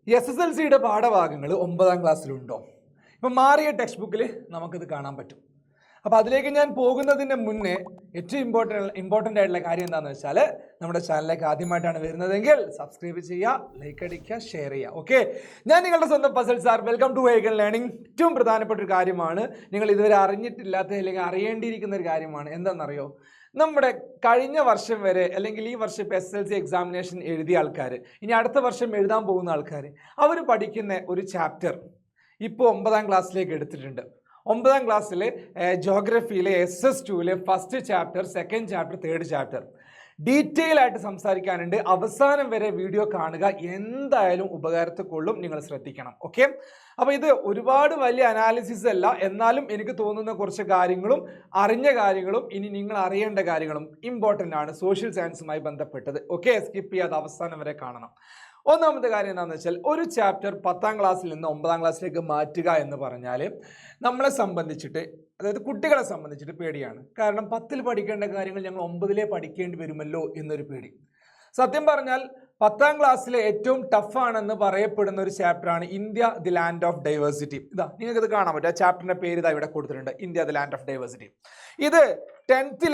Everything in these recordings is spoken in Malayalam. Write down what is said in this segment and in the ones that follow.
SSLCയുടെ പാഠഭാഗങ്ങൾ 9ാം ക്ലാസ്സിലുണ്ടോ? ഇപ്പം മാറിയ ടെക്സ്റ്റ് ബുക്കിൽ നമുക്കിത് കാണാൻ പറ്റും. അപ്പോൾ അതിലേക്ക് ഞാൻ പോകുന്നതിന് മുന്നേ ഏറ്റവും ഇമ്പോർട്ടൻ്റ് ആയിട്ടുള്ള കാര്യം എന്താണെന്ന് വെച്ചാൽ, നമ്മുടെ ചാനലിലേക്ക് ആദ്യമായിട്ടാണ് വരുന്നതെങ്കിൽ സബ്സ്ക്രൈബ് ചെയ്യുക, ലൈക്ക് അടിക്കുക, ഷെയർ ചെയ്യുക. ഓക്കെ, ഞാൻ നിങ്ങളുടെ സ്വന്തം പസൽ സാർ. വെൽക്കം ടു ഏഗൻ ലേണിംഗ്. ഏറ്റവും പ്രധാനപ്പെട്ട ഒരു കാര്യമാണ്, നിങ്ങൾ ഇതുവരെ അറിഞ്ഞിട്ടില്ലാത്ത അല്ലെങ്കിൽ അറിയേണ്ടിയിരിക്കുന്ന ഒരു കാര്യമാണ്. എന്താണെന്നറിയോ? നമ്മുടെ കഴിഞ്ഞ വർഷം വരെ അല്ലെങ്കിൽ ഈ വർഷം ഇപ്പോൾ SSLC എക്സാമിനേഷൻ എഴുതിയ ആൾക്കാർ, ഇനി അടുത്ത വർഷം എഴുതാൻ പോകുന്ന ആൾക്കാർ, അവർ പഠിക്കുന്ന ഒരു ചാപ്റ്റർ ഇപ്പോൾ 9ാം ക്ലാസ്സിലേക്ക് എടുത്തിട്ടുണ്ട്. 9ാം ക്ലാസ്സിൽ ജോഗ്രഫിയിലെ SS2 first chapter, second chapter, third chapter detail ആയിട്ട് സംസാരിക്കാനുണ്ട്. അവസാനം വരെ വീഡിയോ കാണുക, എന്തായാലും ഉപകാരത്തിൽ കൊള്ളും, നിങ്ങൾ ശ്രദ്ധിക്കണം. ഓക്കെ, അപ്പോൾ ഇത് ഒരുപാട് വലിയ അനാലിസിസ് അല്ല, എന്നാലും എനിക്ക് തോന്നുന്ന കുറച്ച് കാര്യങ്ങളും അറിഞ്ഞ കാര്യങ്ങളും ഇനി നിങ്ങൾ അറിയേണ്ട കാര്യങ്ങളും ഇമ്പോർട്ടൻ്റ് ആണ് സോഷ്യൽ സയൻസുമായി ബന്ധപ്പെട്ടത്. ഓക്കെ, സ്കിപ്പ് ചെയ്യാതെ അവസാനം വരെ കാണണം. ഒന്നാമത്തെ കാര്യം എന്താണെന്ന് വെച്ചാൽ, ഒരു ചാപ്റ്റർ 10ാം ക്ലാസ്സിൽ നിന്ന് 9ാം ക്ലാസ്സിലേക്ക് മാറ്റുക എന്ന് പറഞ്ഞാൽ നമ്മളെ സംബന്ധിച്ചിട്ട്, അതായത് കുട്ടികളെ സംബന്ധിച്ചിട്ട് പേടിയാണ്. കാരണം 10ൽ പഠിക്കേണ്ട കാര്യങ്ങൾ ഞങ്ങൾ 9ലെ പഠിക്കേണ്ടി വരുമല്ലോ എന്നൊരു പേടി. സത്യം പറഞ്ഞാൽ 10ാം ക്ലാസ്സിലെ ഏറ്റവും ടഫാണെന്ന് പറയപ്പെടുന്ന ഒരു ചാപ്റ്ററാണ് India the land of diversity. ഇതാ നിങ്ങൾക്കിത് കാണാൻ പറ്റും, ആ ചാപ്റ്ററിൻ്റെ പേര് ഇതാ ഇവിടെ കൊടുത്തിട്ടുണ്ട്, India the land of diversity. ഇത് 10th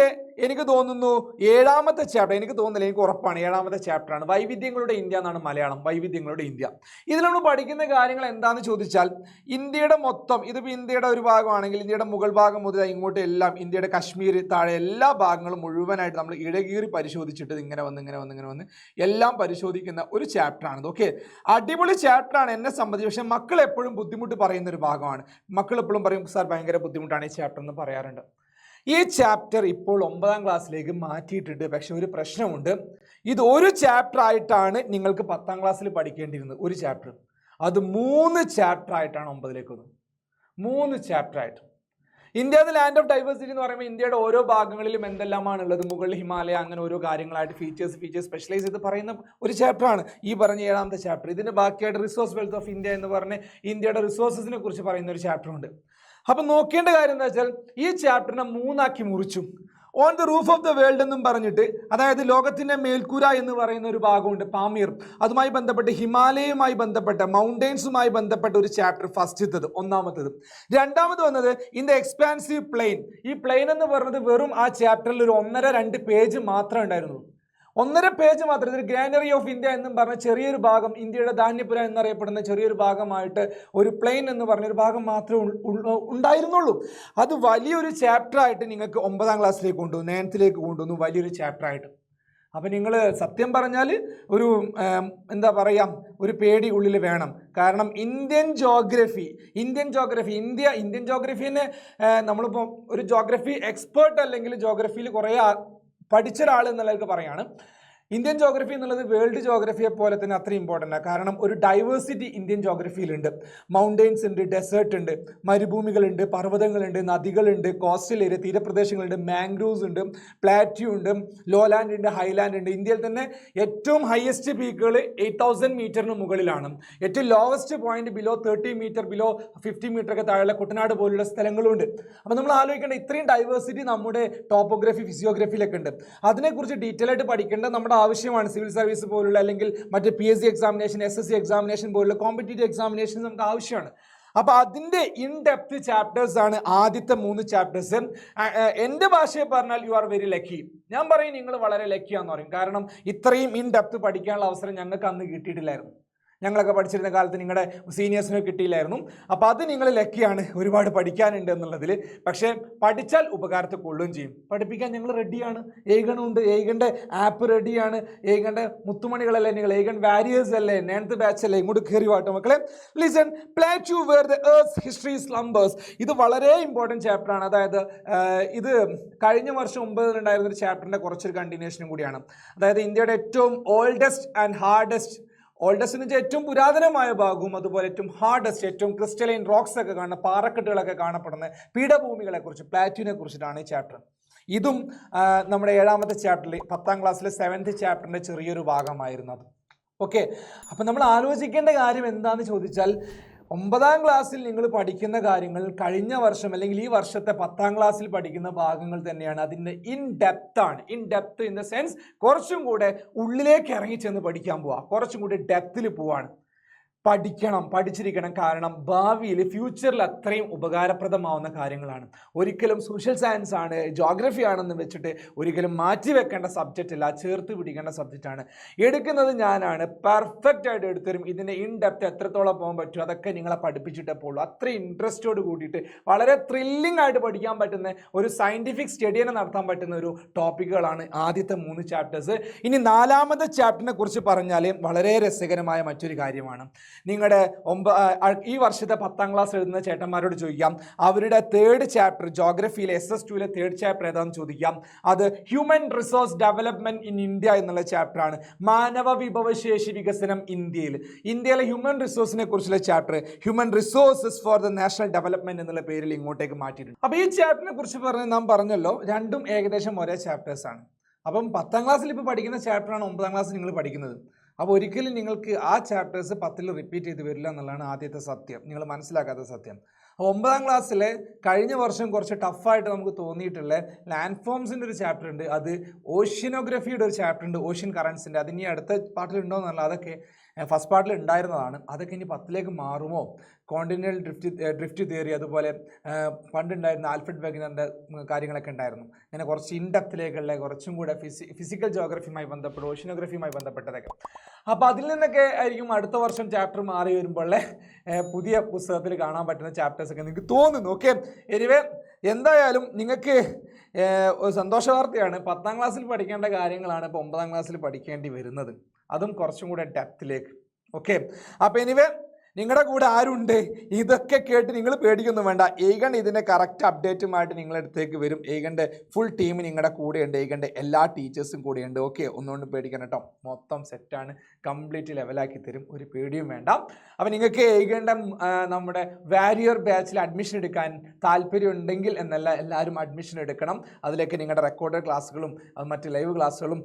എനിക്ക് തോന്നുന്നു 7ാമത്തെ ചാപ്റ്റർ, എനിക്ക് തോന്നുന്നില്ല, എനിക്ക് ഉറപ്പാണ് 7ാമത്തെ ചാപ്റ്ററാണ്. വൈവിധ്യങ്ങളുടെ ഇന്ത്യ എന്നാണ് മലയാളം, വൈവിധ്യങ്ങളുടെ ഇന്ത്യ. ഇതിൽ നമ്മൾ പഠിക്കുന്ന കാര്യങ്ങൾ എന്താണെന്ന് ചോദിച്ചാൽ, ഇന്ത്യയുടെ മൊത്തം, ഇതിപ്പോൾ ഇന്ത്യയുടെ ഒരു ഭാഗമാണെങ്കിൽ ഇന്ത്യയുടെ മുകൾ ഭാഗം മുതൽ ഇങ്ങോട്ട് എല്ലാം, ഇന്ത്യയുടെ കശ്മീർ താഴെ എല്ലാ ഭാഗങ്ങളും മുഴുവനായിട്ട് നമ്മൾ ഇടകീറി പരിശോധിച്ചിട്ട് ഇങ്ങനെ വന്ന് എല്ലാം പരിശോധിക്കുന്ന ഒരു ചാപ്റ്ററാണിത്. ഓക്കെ, അടിപൊളി ചാപ്റ്ററാണ് എന്നെ സംബന്ധിച്ച്. പക്ഷേ മക്കൾ എപ്പോഴും ബുദ്ധിമുട്ട് പറയുന്ന ഒരു ഭാഗമാണ്. മക്കൾ എപ്പോഴും പറയും, സാർ ഭയങ്കര ബുദ്ധിമുട്ടാണ് ഈ ചാപ്റ്റർ എന്ന് പറയാറുണ്ട്. ഈ ചാപ്റ്റർ ഇപ്പോൾ 9ാം ക്ലാസ്സിലേക്ക് മാറ്റിയിട്ടുണ്ട്. പക്ഷെ ഒരു പ്രശ്നമുണ്ട്, ഇത് ഒരു ചാപ്റ്റർ ആയിട്ടാണ് നിങ്ങൾക്ക് 10ാം ക്ലാസ്സിൽ പഠിക്കേണ്ടിയിരുന്നത്. ഒരു ചാപ്റ്റർ, അത് 3 ചാപ്റ്റർ ആയിട്ടാണ് 9ലേക്ക് വന്നത്. 3 ചാപ്റ്റർ ആയിട്ട്. India the land of diversity എന്ന് പറയുമ്പോൾ ഇന്ത്യയുടെ ഓരോ ഭാഗങ്ങളിലും എന്തെല്ലാമാണ് ഉള്ളത്, മുകളിൽ ഹിമാലയ, അങ്ങനെ ഓരോ കാര്യങ്ങളായിട്ട് ഫീച്ചേഴ്സ് സ്പെഷ്യലൈസ് ചെയ്ത് പറയുന്ന ഒരു ചാപ്റ്ററാണ് ഈ പറഞ്ഞ 7ാമത്തെ ചാപ്റ്റർ. ഇതിന് ബാക്കിയായിട്ട് റിസോഴ്സ് വെൽത്ത് ഓഫ് ഇന്ത്യ എന്ന് പറഞ്ഞ് ഇന്ത്യയുടെ റിസോഴ്സസിനെ കുറിച്ച് പറയുന്ന ഒരു ചാപ്റ്ററുണ്ട്. അപ്പം നോക്കേണ്ട കാര്യം എന്താ വെച്ചാൽ, ഈ ചാപ്റ്ററിനെ 3 ആക്കി മുറിച്ചു. On the roof of the world എന്നും പറഞ്ഞിട്ട്, അതായത് ലോകത്തിൻ്റെ മേൽക്കൂര എന്ന് പറയുന്ന ഒരു ഭാഗമുണ്ട്, പാമീർ. അതുമായി ബന്ധപ്പെട്ട് ഹിമാലയയുമായി ബന്ധപ്പെട്ട മൗണ്ടെയ്ൻസുമായി ബന്ധപ്പെട്ട ഒരു ചാപ്റ്റർ ഫസ്റ്റത്തത്, ഒന്നാമത്തത്. രണ്ടാമത് വന്നത് ഇൻ ദ എക്സ്പാൻസീവ് പ്ലെയിൻ. ഈ പ്ലെയിൻ എന്ന് പറയുന്നത് വെറും ആ ചാപ്റ്ററിൽ ഒരു 1.5-2 പേജ് മാത്രമേ ഉണ്ടായിരുന്നുള്ളൂ. 1.5 പേജ് മാത്രം. ഇതിൽ ഗ്രാനറി ഓഫ് ഇന്ത്യ എന്നും പറഞ്ഞ ചെറിയൊരു ഭാഗം, ഇന്ത്യയുടെ ധാന്യപുര എന്നറിയപ്പെടുന്ന ചെറിയൊരു ഭാഗമായിട്ട് ഒരു പ്ലെയിൻ എന്ന് പറഞ്ഞൊരു ഭാഗം മാത്രമേ ഉണ്ടായിരുന്നുള്ളൂ. അത് വലിയൊരു ചാപ്റ്ററായിട്ട് നിങ്ങൾക്ക് 9ാം ക്ലാസ്സിലേക്ക് കൊണ്ടുവന്നു, 9th കൊണ്ടുവന്നു, വലിയൊരു ചാപ്റ്ററായിട്ട്. അപ്പം നിങ്ങൾ സത്യം പറഞ്ഞാൽ ഒരു എന്താ പറയുക, ഒരു പേടി ഉള്ളിൽ വേണം. കാരണം ഇന്ത്യൻ ജോഗ്രഫിനെ നമ്മളിപ്പോൾ ഒരു ജോഗ്രഫി എക്സ്പേർട്ട് അല്ലെങ്കിൽ ജോഗ്രഫിയിൽ കുറേ പഠിച്ച ഒരാൾ എന്നുള്ളവർക്ക് പറയാണ്, ഇന്ത്യൻ ജോഗ്രഫി എന്നുള്ളത് വേൾഡ് ജോഗ്രഫിയെ പോലെ തന്നെ അത്ര ഇമ്പോർട്ടൻ്റ് ആണ്. കാരണം ഒരു ഡൈവേഴ്സിറ്റി ഇന്ത്യൻ ജോഗ്രഫിയിലുണ്ട്. മൗണ്ടെയ്ൻസ് ഉണ്ട്, ഡെസേർട്ട് ഉണ്ട്, മരുഭൂമികളുണ്ട്, പർവ്വതങ്ങളുണ്ട്, നദികളുണ്ട്, കോസ്റ്റൽ ഏരിയ, തീരപ്രദേശങ്ങളുണ്ട്, മാംഗ്രൂവ്സ് ഉണ്ട്, പ്ലാറ്റ്യൂ ഉണ്ട്, ലോലാൻഡ് ഉണ്ട്, ഹൈലാൻഡ് ഉണ്ട്. ഇന്ത്യയിൽ തന്നെ ഏറ്റവും ഹയസ്റ്റ് പീക്കുകൾ 8000 മീറ്ററിന് മുകളിലാണ്. ഏറ്റവും lowest point below 30 metre, below 50 metre ഒക്കെ താഴെ കുട്ടനാട് പോലുള്ള സ്ഥലങ്ങളുണ്ട്. അപ്പോൾ നമ്മൾ ആലോചിക്കേണ്ട ഇത്രയും ഡൈവേഴ്സിറ്റി നമ്മുടെ ടോപ്പോഗ്രഫി, ഫിസിയോഗ്രഫിയിലൊക്കെ ഉണ്ട്. അതിനെക്കുറിച്ച് ഡീറ്റെയിൽ ആയിട്ട് പഠിക്കേണ്ടത് നമ്മുടെ ആവശ്യമാണ്. സിവിൽ സർവീസ് പോലുള്ള അല്ലെങ്കിൽ മറ്റ് PSC എക്സാമിനേഷൻ, SSC എക്സാമിനേഷൻ പോലുള്ള കോമ്പറ്റേറ്റീവ് എക്സാമിനേഷൻ നമുക്ക് ആവശ്യമാണ്. അപ്പോൾ അതിൻ്റെ ഇൻ ഡെപ്ത് ചാപ്റ്റേഴ്സ് ആണ് ആദ്യത്തെ 3 ചാപ്റ്റേഴ്സ്. എൻ്റെ ഭാഷയെ പറഞ്ഞാൽ യു ആർ വെരി ലക്കി. ഞാൻ പറയും നിങ്ങൾ വളരെ ലക്കിയാന്ന് പറയും. കാരണം ഇത്രയും ഇൻ ഡെപ്ത് പഠിക്കാനുള്ള അവസരം ഞങ്ങൾക്ക് അന്ന് കിട്ടിയിട്ടില്ലായിരുന്നു. ഞങ്ങളൊക്കെ പഠിച്ചിരുന്ന കാലത്ത് നിങ്ങളുടെ സീനിയേഴ്സിന് കിട്ടിയില്ലായിരുന്നു. അപ്പോൾ അത് നിങ്ങൾ ലക്കിയാണ്, ഒരുപാട് പഠിക്കാനുണ്ട് എന്നുള്ളതിൽ. പക്ഷേ പഠിച്ചാൽ ഉപകാരത്തിൽ കൊള്ളുകയും ചെയ്യും. പഠിപ്പിക്കാൻ ഞങ്ങൾ റെഡിയാണ്. ഏഗണുണ്ട്, ഏഗൻ്റെ ആപ്പ് റെഡിയാണ്. ഏഗൻ്റെ മുത്തുമണികളല്ലേ നിങ്ങൾ, ഏഗൺ വാരിയേഴ്സ് അല്ലേ, 9th ബാച്ച് അല്ലേ, ഇങ്ങോട്ട് കയറി വാട്ടോ മക്കളെ. Listen, plateau where the earth history slumbers. ഇത് വളരെ ഇമ്പോർട്ടൻറ്റ് ചാപ്റ്ററാണ്. അതായത് ഇത് കഴിഞ്ഞ വർഷം 9ൽ ഉണ്ടായിരുന്ന ഒരു ചാപ്റ്ററിൻ്റെ കുറച്ചൊരു കണ്ടിന്യൂഷനും കൂടിയാണ്. അതായത് ഇന്ത്യയുടെ ഏറ്റവും ഓൾഡസ്റ്റ് എന്ന് വെച്ചാൽ ഏറ്റവും പുരാതനമായ ഭാഗവും, അതുപോലെ ഏറ്റവും ഹാർഡസ്റ്റ്, ഏറ്റവും ക്രിസ്റ്റലൈൻ റോക്സ് ഒക്കെ കാണുന്ന പാറക്കെട്ടുകളൊക്കെ കാണപ്പെടുന്ന പീഠഭൂമികളെക്കുറിച്ച്, പ്ലാറ്റ്യൂവിനെ കുറിച്ചിട്ടാണ് ഈ ചാപ്റ്റർ. ഇതും നമ്മുടെ 7ാമത്തെ ചാപ്റ്ററിൽ 10ാം ക്ലാസ്സിലെ 7th ചാപ്റ്ററിൻ്റെ ചെറിയൊരു ഭാഗമായിരുന്നത്. ഓക്കെ, അപ്പം നമ്മൾ ആലോചിക്കേണ്ട കാര്യം എന്താണെന്ന് ചോദിച്ചാൽ, 9ാം ക്ലാസ്സിൽ നിങ്ങൾ പഠിക്കുന്ന കാര്യങ്ങൾ കഴിഞ്ഞ വർഷം അല്ലെങ്കിൽ ഈ വർഷത്തെ 10ാം ക്ലാസ്സിൽ പഠിക്കുന്ന ഭാഗങ്ങൾ തന്നെയാണ്. അതിൻ്റെ in depth in the sense കുറച്ചും കൂടെ ഉള്ളിലേക്ക് ഇറങ്ങി ചെന്ന് പഠിക്കാൻ പോവുക, കുറച്ചും കൂടി ഡെപ്തിൽ പോവാണ്. പഠിച്ചിരിക്കണം. കാരണം ഭാവിയിൽ ഫ്യൂച്ചറിൽ അത്രയും ഉപകാരപ്രദമാവുന്ന കാര്യങ്ങളാണ്. ഒരിക്കലും സോഷ്യൽ സയൻസ് ആണ്, ജോഗ്രഫി ആണെന്ന് വെച്ചിട്ട് ഒരിക്കലും മാറ്റി വെക്കേണ്ട സബ്ജക്റ്റ് അല്ല, ചേർത്ത് പിടിക്കേണ്ട സബ്ജക്റ്റാണ്. എടുക്കുന്നത് ഞാനാണ്, പെർഫെക്റ്റ് ആയിട്ട് എടുത്തരും. ഇതിൻ്റെ ഇൻ ഡെപ്ത് എത്രത്തോളം പോകാൻ പറ്റും അതൊക്കെ നിങ്ങളെ പഠിപ്പിച്ചിട്ടേ പോകുള്ളൂ. അത്രയും ഇൻട്രസ്റ്റോട് കൂടിയിട്ട് വളരെ ത്രില്ലിംഗ് ആയിട്ട് പഠിക്കാൻ പറ്റുന്ന ഒരു സയൻറ്റിഫിക് സ്റ്റഡിയെ നടത്താൻ പറ്റുന്ന ഒരു ടോപ്പിക്കുകളാണ് ആദ്യത്തെ 3 ചാപ്റ്റേഴ്സ്. ഇനി 4ാമത്തെ ചാപ്റ്ററിനെ കുറിച്ച് പറഞ്ഞാൽ വളരെ രസകരമായ മറ്റൊരു കാര്യമാണ്. നിങ്ങളുടെ ഈ വർഷത്തെ 10ാം ക്ലാസ് എഴുതുന്ന ചേട്ടന്മാരോട് ചോദിക്കാം, അവരുടെ 3rd chapter ജോഗ്രഫിയിലെ SS2 3rd chapter ഏതാണെന്ന് ചോദിക്കാം. അത് human resource development in India എന്നുള്ള ചാപ്റ്ററാണ്. മാനവ വിഭവശേഷി വികസനം ഇന്ത്യയിലെ ഹ്യൂമൻ റിസോഴ്സിനെ കുറിച്ചുള്ള chapter human resources for the national development എന്നുള്ള പേരിൽ ഇങ്ങോട്ടേക്ക് മാറ്റിയിട്ടുണ്ട്. അപ്പോൾ ഈ ചാപ്റ്ററിനെ കുറിച്ച് നാം പറഞ്ഞല്ലോ, രണ്ടും ഏകദേശം ഒരേ ചാപ്റ്റേഴ്സ് ആണ്. അപ്പം 10ാം ക്ലാസ്സിൽ ഇപ്പോൾ പഠിക്കുന്ന ചാപ്റ്ററാണ് 9ാം ക്ലാസ്സിൽ നിങ്ങൾ പഠിക്കുന്നത്. അപ്പോൾ ഒരിക്കലും നിങ്ങൾക്ക് ആ ചാപ്റ്റേഴ്സ് 10ൽ റിപ്പീറ്റ് ചെയ്ത് വരില്ല എന്നുള്ളതാണ് ആദ്യത്തെ സത്യം, നിങ്ങൾ മനസ്സിലാക്കാത്ത സത്യം. അപ്പോൾ 9ാം ക്ലാസ്സിൽ കഴിഞ്ഞ വർഷം കുറച്ച് ടഫായിട്ട് നമുക്ക് തോന്നിയിട്ടുള്ള ലാൻഡ് ഫോംസിൻ്റെ ഒരു ചാപ്റ്റർ ഉണ്ട്, അത് ഓഷ്യനോഗ്രഫിയുടെ ഒരു ചാപ്റ്റർ ഉണ്ട്, ഓഷ്യൻ കറൻസിൻ്റെ. അതിനി അടുത്ത പാർട്ടിൽ ഉണ്ടോ എന്നല്ല, അതൊക്കെ ഫസ്റ്റ് പാർട്ടിൽ ഉണ്ടായിരുന്നതാണ്. അതൊക്കെ ഇനി 10ലേക്ക് മാറുമോ? കോണ്ടിനെൻ്റൽ ഡ്രിഫ്റ്റ് തിയറി, അതുപോലെ പണ്ടുണ്ടായിരുന്ന ആൽഫ്രഡ് വെഗനറിൻ്റെ കാര്യങ്ങളൊക്കെ ഉണ്ടായിരുന്നു. അങ്ങനെ കുറച്ച് ഇൻഡെപ്തിലേക്കുള്ള കുറച്ചും കൂടെ ഫിസിക്കൽ ജോഗ്രഫിയുമായി ബന്ധപ്പെട്ട് ഓഷ്യനോഗ്രഫിയുമായി ബന്ധപ്പെട്ടതൊക്കെ. അപ്പോൾ അതിൽ നിന്നൊക്കെ ആയിരിക്കും അടുത്ത വർഷം ചാപ്റ്റർ മാറി വരുമ്പോൾ പുതിയ പുസ്തകത്തിൽ കാണാൻ പറ്റുന്ന ചാപ്റ്റേഴ്സൊക്കെ നിങ്ങൾക്ക് തോന്നുന്നു. ഓക്കെ, എനിവേ എന്തായാലും നിങ്ങൾക്ക് ഒരു സന്തോഷ വാർത്തയാണ്. 10ാം ക്ലാസ്സിൽ പഠിക്കേണ്ട കാര്യങ്ങളാണ് ഇപ്പോൾ 9ാം ക്ലാസ്സിൽ പഠിക്കേണ്ടി വരുന്നത്, അതും കുറച്ചും കൂടെ ഡെപ്തിലേക്ക്. ഓക്കെ, അപ്പോൾ എനിവേ നിങ്ങളുടെ കൂടെ ആരുണ്ട്? ഇതൊക്കെ കേട്ട് നിങ്ങൾ പേടിക്കൊന്നും വേണ്ട. ഏകൺ ഇതിൻ്റെ കറക്റ്റ് അപ്ഡേറ്റുമായിട്ട് നിങ്ങളുടെ അടുത്തേക്ക് വരും. ഏകൻ്റെ ഫുൾ ടീം നിങ്ങളുടെ കൂടെയുണ്ട്, ഏകൻ്റെ എല്ലാ ടീച്ചേഴ്സും കൂടെയുണ്ട്. ഓക്കെ, ഒന്നുകൊണ്ടും പേടിക്കണം കേട്ടോ, മൊത്തം സെറ്റാണ്, കംപ്ലീറ്റ് ലെവലാക്കി തരും, ഒരു പേടിയും വേണ്ട. അപ്പോൾ നിങ്ങൾക്ക് ഏകൻ്റെ നമ്മുടെ വാരിയർ ബാച്ചിൽ അഡ്മിഷൻ എടുക്കാൻ താല്പര്യം ഉണ്ടെങ്കിൽ എന്നല്ല, എല്ലാവരും അഡ്മിഷൻ എടുക്കണം. അതിലേക്ക് നിങ്ങളുടെ റെക്കോർഡഡ് ക്ലാസ്സുകളും മറ്റ് ലൈവ് ക്ലാസ്സുകളും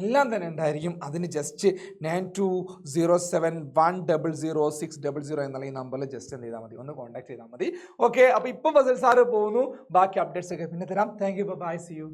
എല്ലാം തന്നെ ഉണ്ടായിരിക്കും. അതിന് ജസ്റ്റ് 9207100600 എന്നുള്ള ഈ നമ്പറിൽ ജസ്റ്റ് എന്ത് ചെയ്താൽ മതി, ഒന്ന് കോൺടാക്ട് ചെയ്താൽ മതി. ഓക്കെ, അപ്പോൾ ഇപ്പോൾ ഫസൽ സാറ് പോകുന്നു, ബാക്കി അപ്ഡേറ്റ്സ് ഒക്കെ പിന്നെ തരാം. Thank you, bye, see U.